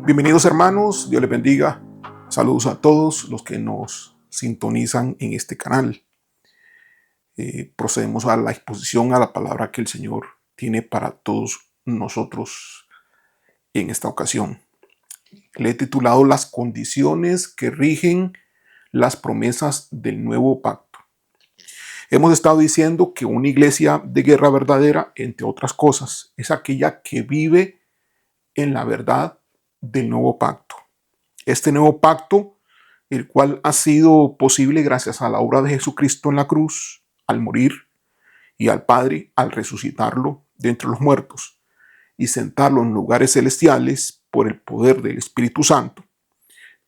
Bienvenidos hermanos, Dios les bendiga. Saludos a todos los que nos sintonizan en este canal. Procedemos a la exposición a la palabra que el Señor tiene para todos nosotros en esta ocasión. Le he titulado Las condiciones que rigen las promesas del nuevo pacto. Hemos estado diciendo que una iglesia de guerra verdadera, entre otras cosas, es aquella que vive en la verdad del nuevo pacto. Este nuevo pacto, el cual ha sido posible gracias a la obra de Jesucristo en la cruz, al morir, y al Padre al resucitarlo de entre los muertos y sentarlo en lugares celestiales por el poder del Espíritu Santo,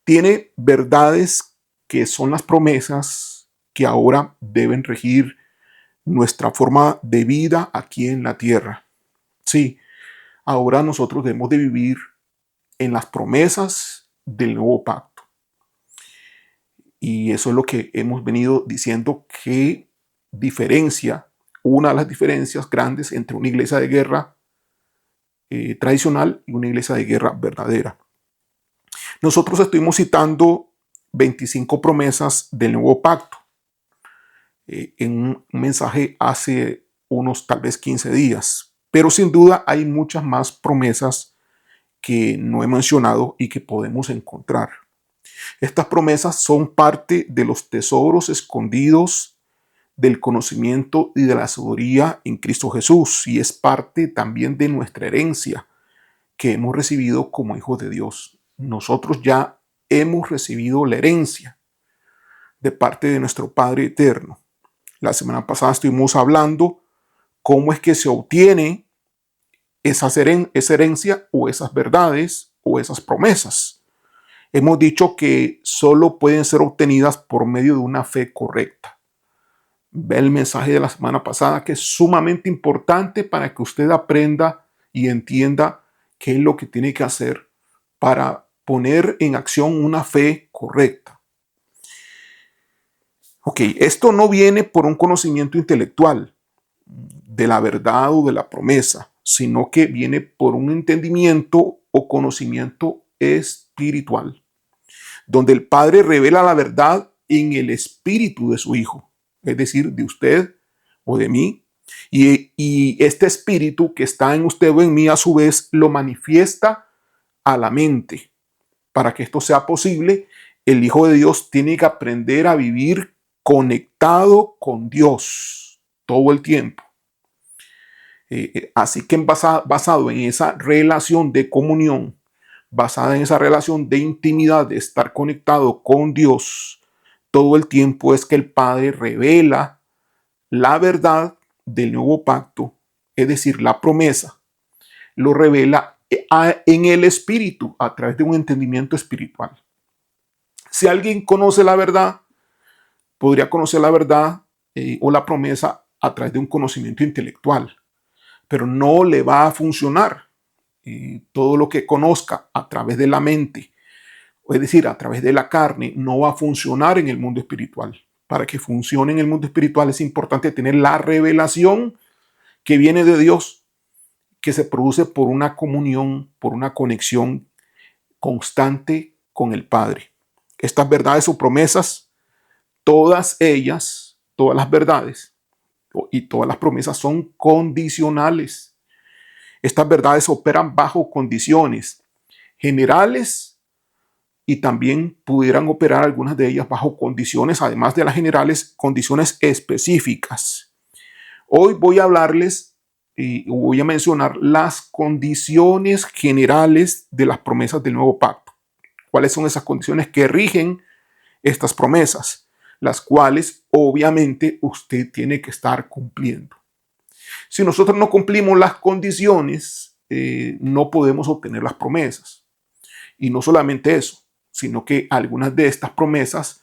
tiene verdades que son las promesas que ahora deben regir nuestra forma de vida aquí en la tierra. Sí, ahora nosotros debemos de vivir en las promesas del nuevo pacto. Y eso es lo que hemos venido diciendo que diferencia, una de las diferencias grandes entre una iglesia de guerra tradicional y una iglesia de guerra verdadera. Nosotros estuvimos citando 25 promesas del nuevo pacto en un mensaje hace unos tal vez 15 días, pero sin duda hay muchas más promesas que no he mencionado y que podemos encontrar. Estas promesas son parte de los tesoros escondidos del conocimiento y de la sabiduría en Cristo Jesús, y es parte también de nuestra herencia que hemos recibido como hijos de Dios. Nosotros ya hemos recibido la herencia de parte de nuestro Padre eterno. La semana pasada estuvimos hablando cómo es que se obtiene esa herencia o esas verdades o esas promesas. Hemos dicho que solo pueden ser obtenidas por medio de una fe correcta. Ve el mensaje de la semana pasada, que es sumamente importante para que usted aprenda y entienda qué es lo que tiene que hacer para poner en acción una fe correcta. Ok, esto no viene por un conocimiento intelectual de la verdad o de la promesa, sino que viene por un entendimiento o conocimiento espiritual, donde el Padre revela la verdad en el espíritu de su Hijo, es decir, de usted o de mí, y este espíritu que está en usted o en mí a su vez lo manifiesta a la mente. Para que esto sea posible, el Hijo de Dios tiene que aprender a vivir conectado con Dios todo el tiempo. Así que basado en esa relación de comunión, basada en esa relación de intimidad, de estar conectado con Dios todo el tiempo, es que el Padre revela la verdad del nuevo pacto, es decir, la promesa, lo revela en el espíritu a través de un entendimiento espiritual. Si alguien conoce la verdad, podría conocer la verdad o la promesa a través de un conocimiento intelectual, pero no le va a funcionar. Todo lo que conozca a través de la mente, es decir, a través de la carne, no va a funcionar en el mundo espiritual. Para que funcione en el mundo espiritual es importante tener la revelación que viene de Dios, que se produce por una comunión, por una conexión constante con el Padre. Estas verdades o promesas, todas ellas, todas las verdades y todas las promesas son condicionales. Estas verdades operan bajo condiciones generales y también pudieran operar algunas de ellas bajo condiciones, además de las generales, condiciones específicas. Hoy voy a hablarles y voy a mencionar las condiciones generales de las promesas del nuevo pacto. ¿Cuáles son esas condiciones que rigen estas promesas? Las cuales obviamente usted tiene que estar cumpliendo. Si nosotros no cumplimos las condiciones, no podemos obtener las promesas. Y no solamente eso, sino que algunas de estas promesas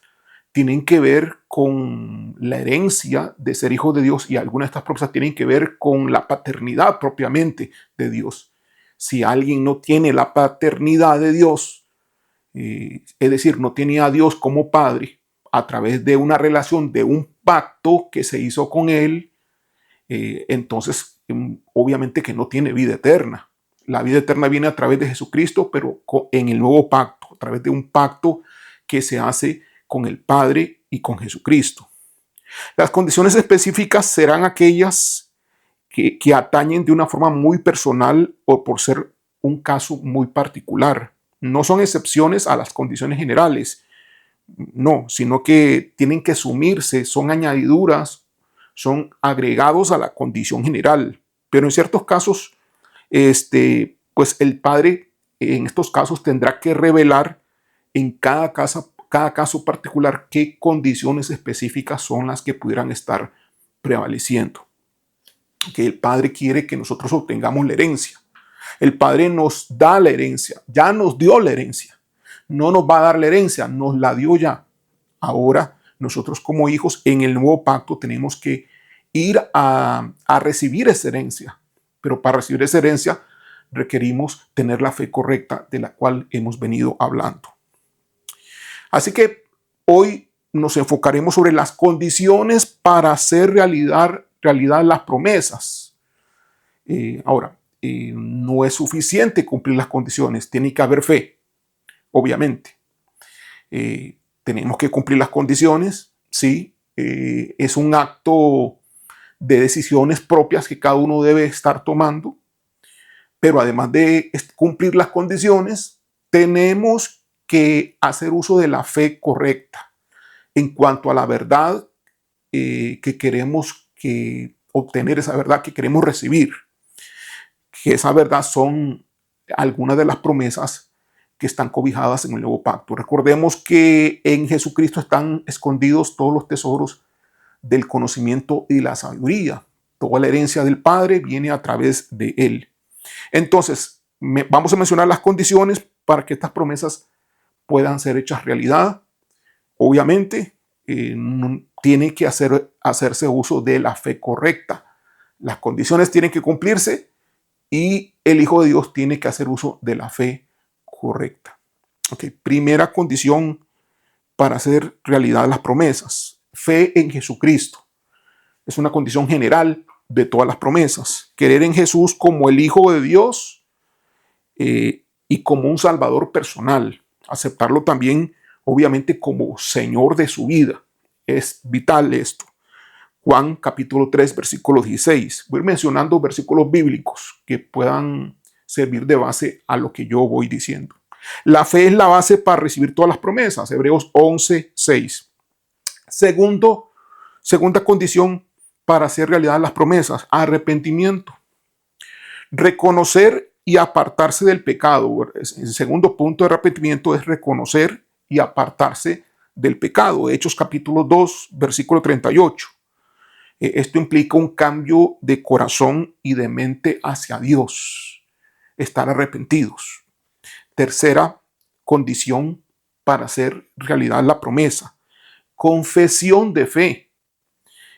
tienen que ver con la herencia de ser hijo de Dios y algunas de estas promesas tienen que ver con la paternidad propiamente de Dios. Si alguien no tiene la paternidad de Dios, es decir, no tiene a Dios como padre a través de una relación, de un pacto que se hizo con él, entonces obviamente que no tiene vida eterna. La vida eterna viene a través de Jesucristo, pero en el nuevo pacto, a través de un pacto que se hace con el Padre y con Jesucristo. Las condiciones específicas serán aquellas que atañen de una forma muy personal o por ser un caso muy particular. No son excepciones a las condiciones generales, no, sino que tienen que sumirse, son añadiduras, son agregados a la condición general. Pero en ciertos casos, pues el Padre en estos casos tendrá que revelar en cada caso particular qué condiciones específicas son las que pudieran estar prevaleciendo. Que el Padre quiere que nosotros obtengamos la herencia. El Padre nos da la herencia, ya nos dio la herencia. No nos va a dar la herencia, nos la dio ya. Ahora nosotros como hijos en el nuevo pacto tenemos que ir a recibir esa herencia. Pero para recibir esa herencia requerimos tener la fe correcta de la cual hemos venido hablando. Así que hoy nos enfocaremos sobre las condiciones para hacer realidad las promesas. Ahora, no es suficiente cumplir las condiciones, tiene que haber fe, obviamente. Tenemos que cumplir las condiciones, sí, es un acto de decisiones propias que cada uno debe estar tomando, pero además de cumplir las condiciones, tenemos que hacer uso de la fe correcta en cuanto a la verdad que queremos obtener, esa verdad que queremos recibir. Que esa verdad son algunas de las promesas que están cobijadas en el nuevo pacto. Recordemos que en Jesucristo están escondidos todos los tesoros del conocimiento y la sabiduría. Toda la herencia del Padre viene a través de Él. Entonces, vamos a mencionar las condiciones para que estas promesas puedan ser hechas realidad. Obviamente, tiene que hacerse uso de la fe correcta. Las condiciones tienen que cumplirse y el Hijo de Dios tiene que hacer uso de la fe correcta. Okay. Primera condición para hacer realidad las promesas: fe en Jesucristo. Es una condición general de todas las promesas. Creer en Jesús como el Hijo de Dios y como un Salvador personal. Aceptarlo también, obviamente, como Señor de su vida. Es vital esto. Juan capítulo 3, versículo 16. Voy a ir mencionando versículos bíblicos que puedan servir de base a lo que yo voy diciendo. La fe es la base para recibir todas las promesas. Hebreos 11, 6. Segunda condición para hacer realidad las promesas: arrepentimiento. Reconocer y apartarse del pecado. El segundo punto de arrepentimiento es reconocer y apartarse del pecado. Hechos capítulo 2, versículo 38. Esto implica un cambio de corazón y de mente hacia Dios. Estar arrepentidos. Tercera condición para hacer realidad la promesa: confesión de fe.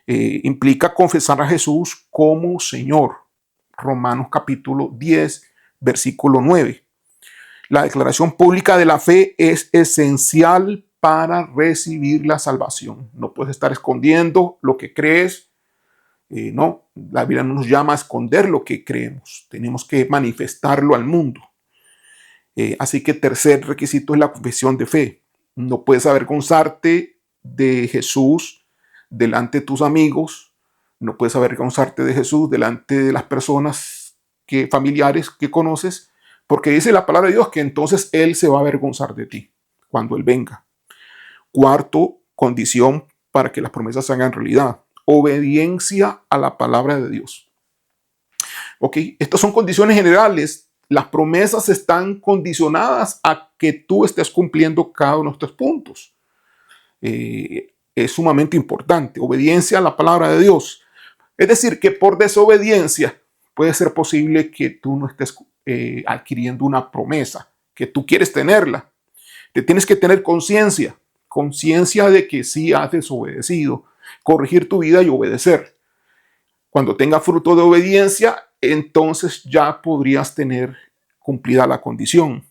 Implica confesar a Jesús como Señor. Romanos capítulo 10, versículo 9. La declaración pública de la fe es esencial para recibir la salvación. No puedes estar escondiendo lo que crees. No, la Biblia no nos llama a esconder lo que creemos. Tenemos que manifestarlo al mundo. Así que tercer requisito es la confesión de fe. No puedes avergonzarte de Jesús delante de tus amigos. No puedes avergonzarte de Jesús delante de las personas familiares que conoces, porque dice la palabra de Dios que entonces Él se va a avergonzar de ti cuando Él venga. Cuarto condición para que las promesas se hagan realidad: obediencia a la palabra de Dios. Ok, estas son condiciones generales. Las promesas están condicionadas a que tú estés cumpliendo cada uno de estos puntos. Es sumamente importante. Obediencia a la palabra de Dios. Es decir, que por desobediencia puede ser posible que tú no estés adquiriendo una promesa, que tú quieres tenerla. Te tienes que tener conciencia de que sí has desobedecido, corregir tu vida y obedecer. Cuando tenga fruto de obediencia, entonces ya podrías tener cumplida la condición.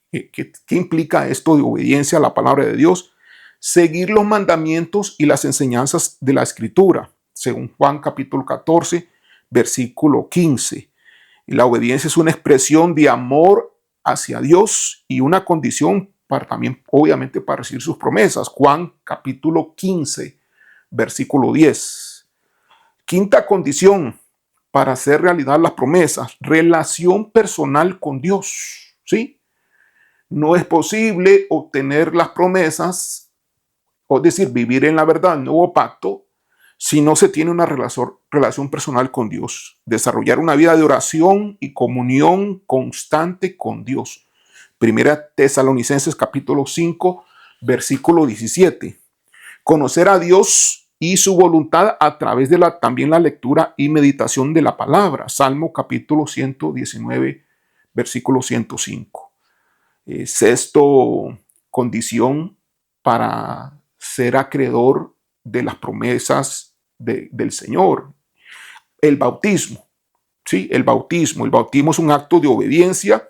¿Qué implica esto de obediencia a la palabra de Dios? Seguir los mandamientos y las enseñanzas de la Escritura, según Juan capítulo 14, versículo 15. Y la obediencia es una expresión de amor hacia Dios y una condición para también, obviamente, para recibir sus promesas. Juan capítulo 15, versículo 10. Quinta condición para hacer realidad las promesas: relación personal con Dios. ¿Sí? No es posible obtener las promesas, es decir, vivir en la verdad, el nuevo pacto, si no se tiene una relación personal con Dios. Desarrollar una vida de oración y comunión constante con Dios. Primera Tesalonicenses capítulo 5, versículo 17. Conocer a Dios y su voluntad a través de también la lectura y meditación de la palabra. Salmo capítulo 119, versículo 105. Sexto condición para ser acreedor de las promesas del Señor: el bautismo. ¿Sí? El bautismo. El bautismo es un acto de obediencia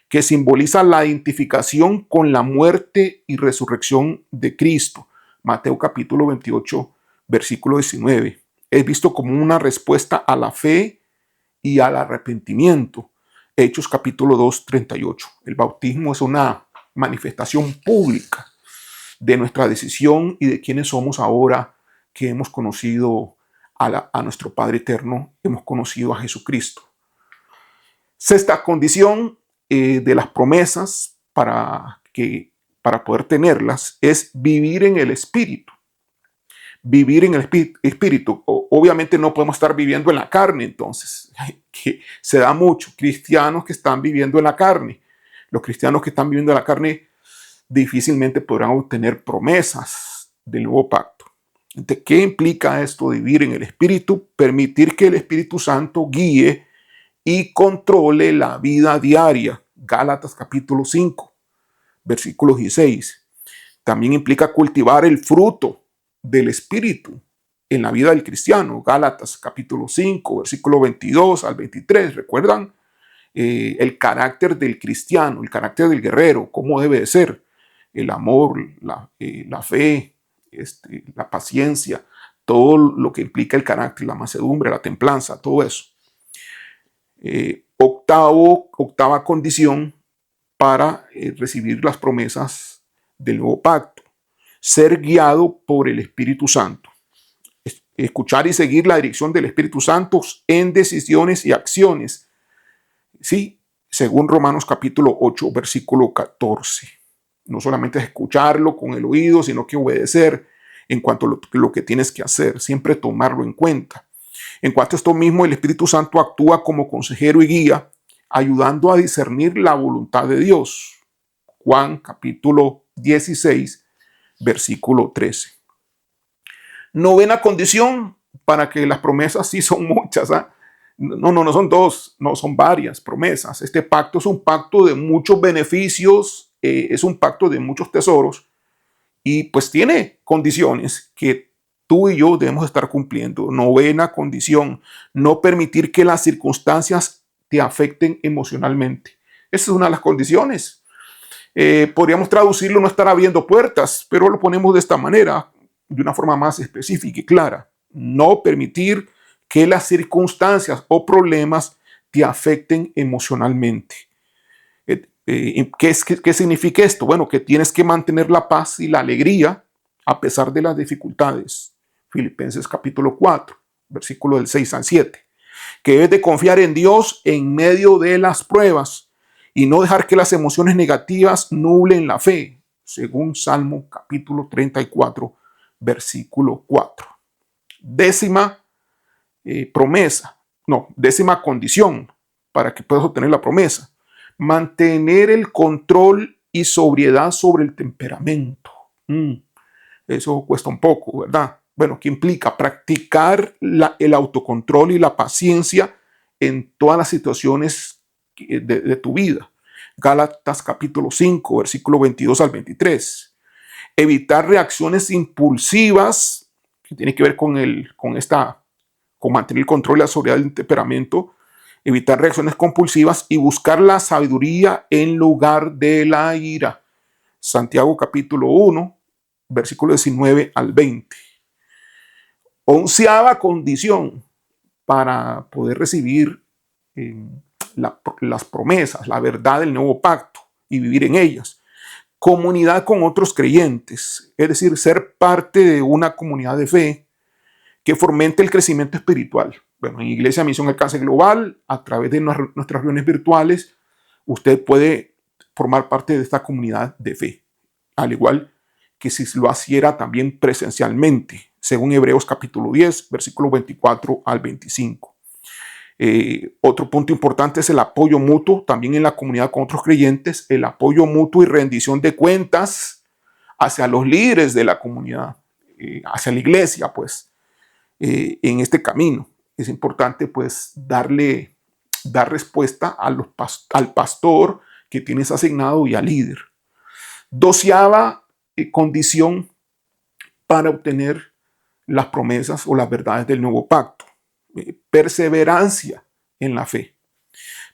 que simboliza la identificación con la muerte y resurrección de Cristo. Mateo capítulo 28, versículo 19. Es visto como una respuesta a la fe y al arrepentimiento. Hechos capítulo 2, 38. El bautismo es una manifestación pública de nuestra decisión y de quiénes somos ahora que hemos conocido a nuestro Padre Eterno, hemos conocido a Jesucristo. Sexta condición de las promesas para poder tenerlas es vivir en el Espíritu. Vivir en el Espíritu. Obviamente no podemos estar viviendo en la carne, entonces, que se da mucho. Cristianos que están viviendo en la carne. Los cristianos que están viviendo en la carne difícilmente podrán obtener promesas del nuevo pacto. Entonces, ¿qué implica esto de vivir en el Espíritu? Permitir que el Espíritu Santo guíe y controle la vida diaria. Gálatas capítulo 5, versículo 16. También implica cultivar el fruto del Espíritu en la vida del cristiano. Gálatas capítulo 5, versículo 22 al 23. ¿Recuerdan? El carácter del cristiano, el carácter del guerrero, cómo debe de ser. El amor, la fe, la paciencia, todo lo que implica el carácter, la mansedumbre, la templanza, todo eso. Octava condición para recibir las promesas del nuevo pacto: ser guiado por el Espíritu Santo. Escuchar y seguir la dirección del Espíritu Santo en decisiones y acciones. Sí, según Romanos capítulo 8, versículo 14. No solamente es escucharlo con el oído, sino que obedecer en cuanto a lo que tienes que hacer, siempre tomarlo en cuenta. En cuanto a esto mismo, el Espíritu Santo actúa como consejero y guía, ayudando a discernir la voluntad de Dios. Juan capítulo 16, versículo 13. Novena condición para que las promesas, sí son muchas, ¿eh? No son dos, no son varias promesas. Este pacto es un pacto de muchos beneficios, es un pacto de muchos tesoros y pues tiene condiciones que tú y yo debemos estar cumpliendo. Novena condición: no permitir que las circunstancias te afecten emocionalmente. Esa es una de las condiciones. Podríamos traducirlo: no estar abriendo puertas, pero lo ponemos de esta manera, de una forma más específica y clara. No permitir que las circunstancias o problemas te afecten emocionalmente. ¿Qué significa esto? Bueno, que tienes que mantener la paz y la alegría a pesar de las dificultades. Filipenses capítulo 4, versículo del 6 al 7. Que debes de confiar en Dios en medio de las pruebas y no dejar que las emociones negativas nublen la fe, según Salmo capítulo 34, versículo 4. Décima décima condición para que puedas obtener la promesa: mantener el control y sobriedad sobre el temperamento. Eso cuesta un poco, ¿verdad? Bueno, ¿qué implica? Practicar el autocontrol y la paciencia en todas las situaciones de tu vida. Gálatas capítulo 5, versículo 22 al 23. Evitar reacciones impulsivas, que tiene que ver con mantener el control y la sobriedad del temperamento. Evitar reacciones compulsivas y buscar la sabiduría en lugar de la ira. Santiago capítulo 1, versículo 19 al 20. Onceava condición para poder recibir las promesas, la verdad del nuevo pacto y vivir en ellas. Comunidad con otros creyentes, es decir, ser parte de una comunidad de fe que fomente el crecimiento espiritual. Bueno, en Iglesia Misión Alcance Global, a través de nuestras reuniones virtuales, usted puede formar parte de esta comunidad de fe, al igual que si lo hiciera también presencialmente, según Hebreos capítulo 10, versículo 24 al 25. Otro punto importante es el apoyo mutuo, también en la comunidad con otros creyentes, el apoyo mutuo y rendición de cuentas hacia los líderes de la comunidad, hacia la iglesia, pues, en este camino. Es importante, pues, dar respuesta al pastor que tienes asignado y al líder. 12ª condición para obtener las promesas o las verdades del nuevo pacto. Perseverancia en la fe.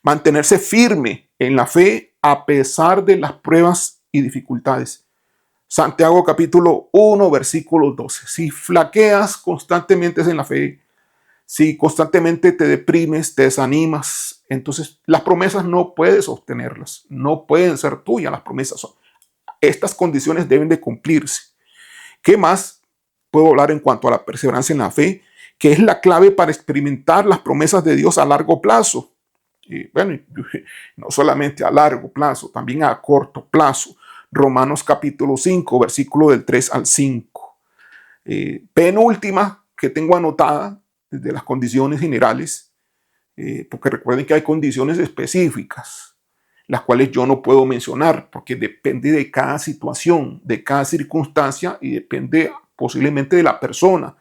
Mantenerse firme en la fe a pesar de las pruebas y dificultades. Santiago capítulo 1, versículo 12. Si flaqueas constantemente en la fe, si constantemente te deprimes, te desanimas, entonces las promesas no puedes obtenerlas, no pueden ser tuyas las promesas. Estas condiciones deben de cumplirse. ¿Qué más puedo hablar en cuanto a la perseverancia en la fe? Que es la clave para experimentar las promesas de Dios a largo plazo. Y bueno, no solamente a largo plazo, también a corto plazo. Romanos capítulo 5, versículo del 3 al 5. Penúltima que tengo anotada desde las condiciones generales, porque recuerden que hay condiciones específicas, las cuales yo no puedo mencionar, porque depende de cada situación, de cada circunstancia y depende posiblemente de la persona,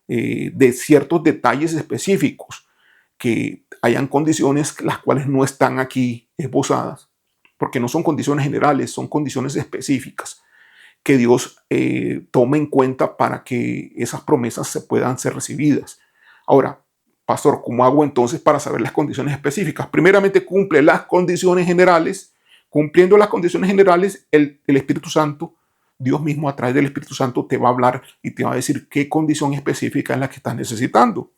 de ciertos detalles específicos, que hayan condiciones las cuales no están aquí esbozadas, porque no son condiciones generales, son condiciones específicas que Dios tome en cuenta para que esas promesas se puedan ser recibidas. Ahora, pastor, ¿cómo hago entonces para saber las condiciones específicas? Primeramente, cumple las condiciones generales. Cumpliendo las condiciones generales, el Espíritu Santo, Dios mismo a través del Espíritu Santo te va a hablar y te va a decir qué condición específica es la que estás necesitando.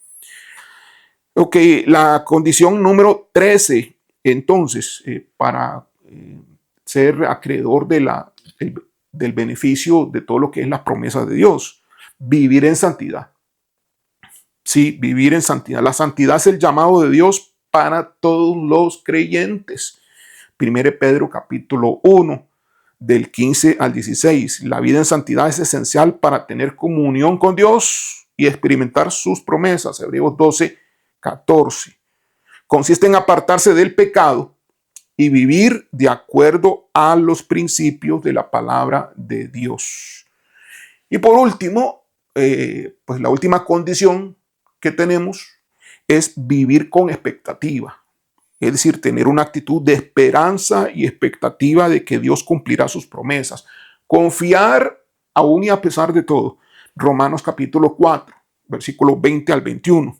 Ok, la condición número 13, entonces, para ser acreedor del beneficio de todo lo que es las promesas de Dios, vivir en santidad. Sí, vivir en santidad. La santidad es el llamado de Dios para todos los creyentes. 1 Pedro capítulo 1, del 15 al 16. La vida en santidad es esencial para tener comunión con Dios y experimentar sus promesas. Hebreos 12, 14. Consiste en apartarse del pecado y vivir de acuerdo a los principios de la palabra de Dios. Y por último, pues la última condición que tenemos es vivir con expectativa. Es decir, tener una actitud de esperanza y expectativa de que Dios cumplirá sus promesas. Confiar aún y a pesar de todo. Romanos capítulo 4, versículos 20 al 21.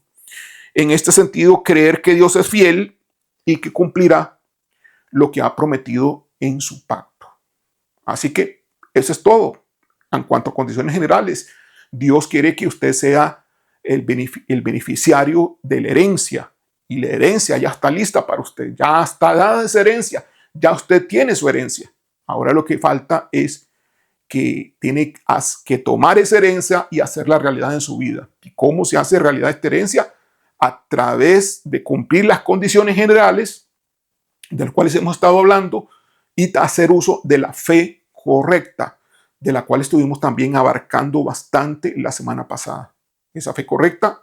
En este sentido, creer que Dios es fiel y que cumplirá lo que ha prometido en su pacto. Así que eso es todo. En cuanto a condiciones generales, Dios quiere que usted sea el beneficiario de la herencia. Y la herencia ya está lista para usted. Ya está dada esa herencia. Ya usted tiene su herencia. Ahora lo que falta es que tiene que tomar esa herencia y hacerla realidad en su vida. ¿Y cómo se hace realidad esta herencia? A través de cumplir las condiciones generales de las cuales hemos estado hablando y hacer uso de la fe correcta, de la cual estuvimos también abarcando bastante la semana pasada. Esa fe correcta,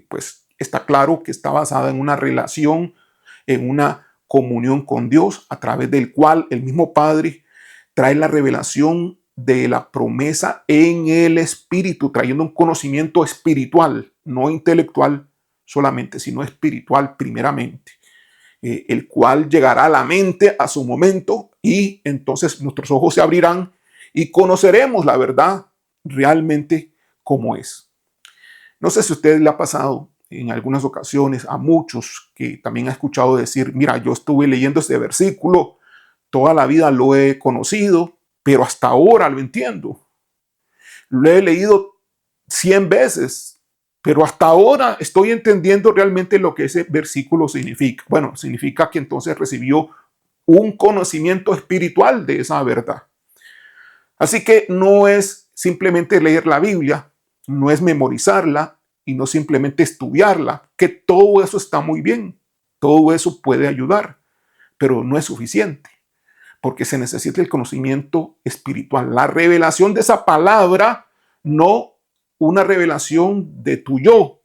pues está claro que está basada en una relación, en una comunión con Dios, a través del cual el mismo Padre trae la revelación de la promesa en el Espíritu, trayendo un conocimiento espiritual, no intelectual solamente, sino espiritual primeramente, el cual llegará a la mente a su momento y entonces nuestros ojos se abrirán y conoceremos la verdad realmente como es. No sé si a usted le ha pasado en algunas ocasiones a muchos que también ha escuchado decir, mira, yo estuve leyendo este versículo, toda la vida lo he conocido, pero hasta ahora lo entiendo. Lo he leído 100 veces, Pero hasta ahora estoy entendiendo realmente lo que ese versículo significa. Bueno, significa que entonces recibió un conocimiento espiritual de esa verdad. Así que no es simplemente leer la Biblia, no es memorizarla y no simplemente estudiarla, que todo eso está muy bien, todo eso puede ayudar, pero no es suficiente, porque se necesita el conocimiento espiritual, la revelación de esa palabra, no una revelación de tu yo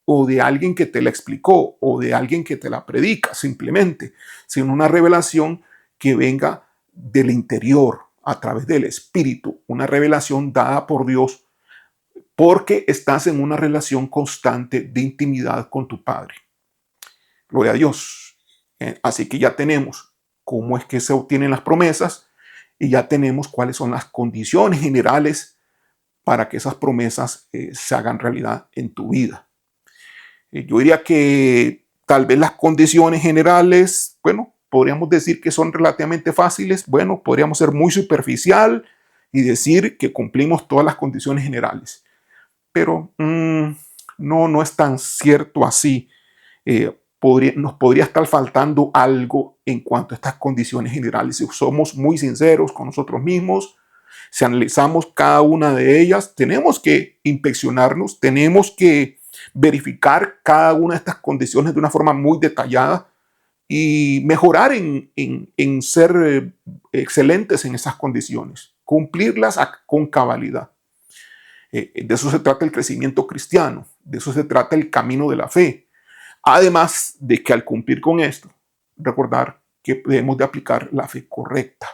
o de alguien que te la explicó o de alguien que te la predica simplemente, sino una revelación que venga del interior a través del Espíritu, una revelación dada por Dios porque estás en una relación constante de intimidad con tu Padre. Gloria a Dios. Así que ya tenemos cómo es que se obtienen las promesas y ya tenemos cuáles son las condiciones generales para que esas promesas se hagan realidad en tu vida. Yo diría que tal vez las condiciones generales, bueno, podríamos decir que son relativamente fáciles. Bueno, podríamos ser muy superficial y decir que cumplimos todas las condiciones generales. Pero no es tan cierto así. Nos podría estar faltando algo en cuanto a estas condiciones generales. Si somos muy sinceros con nosotros mismos, si analizamos cada una de ellas, tenemos que inspeccionarnos, tenemos que verificar cada una de estas condiciones de una forma muy detallada y mejorar en ser excelentes en esas condiciones, cumplirlas con cabalidad. De eso se trata el crecimiento cristiano, de eso se trata el camino de la fe. Además de que al cumplir con esto, recordar que debemos de aplicar la fe correcta.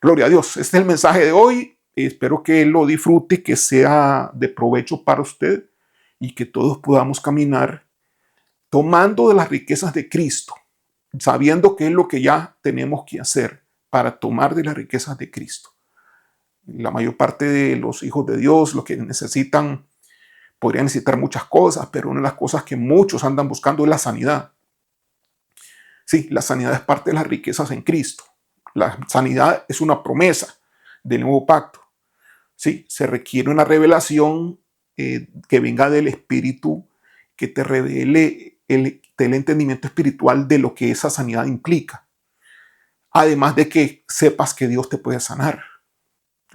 Gloria a Dios. Este es el mensaje de hoy. Espero que lo disfrute, que sea de provecho para usted y que todos podamos caminar tomando de las riquezas de Cristo, sabiendo qué es lo que ya tenemos que hacer para tomar de las riquezas de Cristo. La mayor parte de los hijos de Dios, lo que necesitan, podrían necesitar muchas cosas, pero una de las cosas que muchos andan buscando es la sanidad. Sí, la sanidad es parte de las riquezas en Cristo. La sanidad es una promesa del nuevo pacto. Sí, se requiere una revelación que venga del Espíritu, que te revele el entendimiento espiritual de lo que esa sanidad implica. Además de que sepas que Dios te puede sanar.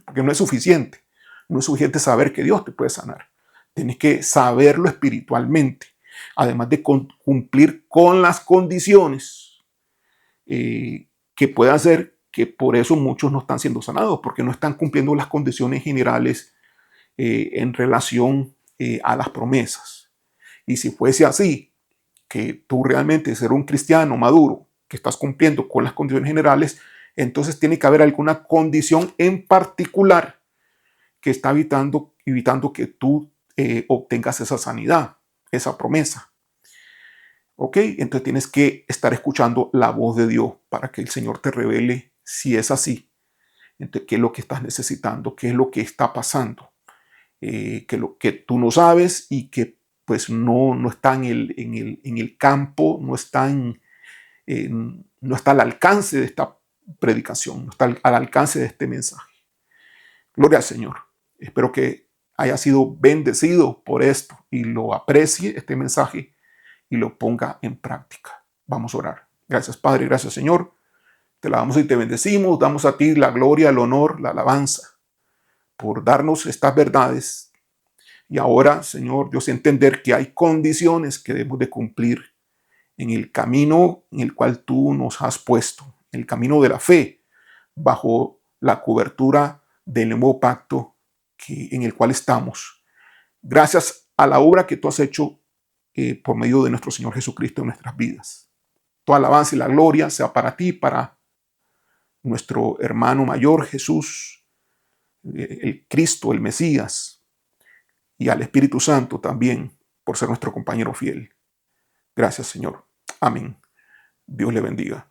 Porque no es suficiente. No es suficiente saber que Dios te puede sanar. Tienes que saberlo espiritualmente. Además de cumplir con las condiciones que puede hacer que por eso muchos no están siendo sanados, porque no están cumpliendo las condiciones generales en relación a las promesas. Y si fuese así, que tú realmente ser un cristiano maduro, que estás cumpliendo con las condiciones generales, entonces tiene que haber alguna condición en particular que está evitando que tú obtengas esa sanidad, esa promesa. ¿Ok? Entonces tienes que estar escuchando la voz de Dios para que el Señor te revele si es así. Entonces, ¿qué es lo que estás necesitando? ¿Qué es lo que está pasando? Que lo que tú no sabes y que pues no está en el campo, no está al alcance de esta predicación, no está al alcance de este mensaje. Gloria al Señor. Espero que haya sido bendecido por esto y lo aprecie este mensaje y lo ponga en práctica. Vamos a orar. Gracias, Padre, gracias, Señor. Te alabamos y te bendecimos. Damos a ti la gloria, el honor, la alabanza por darnos estas verdades. Y ahora, Señor, Dios, entender que hay condiciones que debemos de cumplir en el camino en el cual tú nos has puesto, en el camino de la fe, bajo la cobertura del nuevo pacto en el cual estamos. Gracias a la obra que tú has hecho por medio de nuestro Señor Jesucristo en nuestras vidas. Toda alabanza y la gloria sea para ti, para nuestro hermano mayor Jesús, el Cristo, el Mesías, y al Espíritu Santo también, por ser nuestro compañero fiel. Gracias, Señor. Amén. Dios le bendiga.